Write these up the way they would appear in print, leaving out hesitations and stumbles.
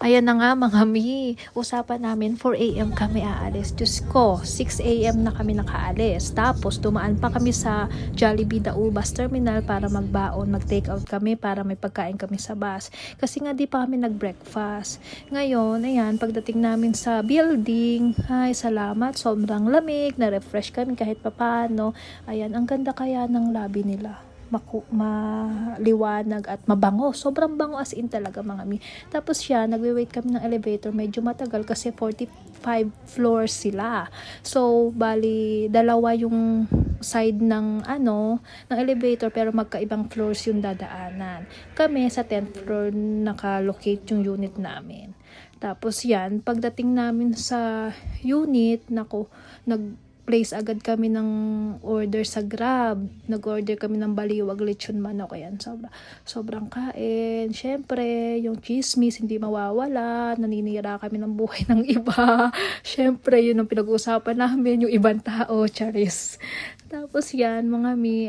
Ayan na nga mga mi, usapan namin 4 AM kami aalis. Diyos ko, 6 AM na kami nakaalis. Tapos dumaan pa kami sa Jollibee Dau Bus Terminal para magbaon, mag-take out kami para may pagkain kami sa bus. Kasi nga di pa kami nag-breakfast. Ngayon, ayan, pagdating namin sa building, ay salamat, sobrang lamig, na-refresh kami kahit papano. Ayan, ang ganda kaya ng lobby nila. Maliwanag at mabango. Sobrang bango as in talaga mga mi. Tapos siya, nagwe-wait kami ng elevator. Medyo matagal kasi 45 floors sila. So, bali, dalawa yung side ng ng elevator pero magkaibang floors yung dadaanan. Kami sa 10th floor naka-locate yung unit namin. Tapos yan, pagdating namin sa unit, nag-place agad kami ng order sa Grab. Nag-order kami ng baliwag lechon manok. Ayan, sobrang kain. Syempre, yung chismis hindi mawawala. Naninira kami ng buhay ng iba. Syempre, yun ang pinag-uusapan namin, yung ibang tao, charis. Tapos yan, mga mi,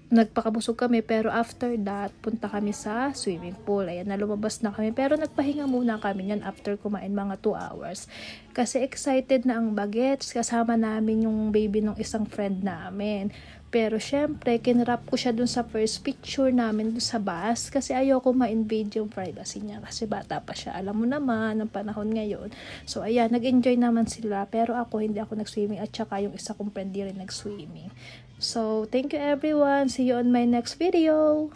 nagpakabusog kami pero after that punta kami sa swimming pool. Ayan, lumabas na kami pero nagpahinga muna kami yan after kumain mga 2 hours kasi excited na ang bagets. Kasama namin yung baby ng isang friend namin, pero syempre kinrap ko siya dun sa first picture namin dun sa bus kasi ayoko ma-invade yung privacy niya kasi bata pa siya, alam mo naman ang panahon ngayon. So ayan, nag-enjoy naman sila pero ako hindi ako nag-swimming at saka yung isa kong friend di rin nag-swimming. So, thank you everyone. See you on my next video.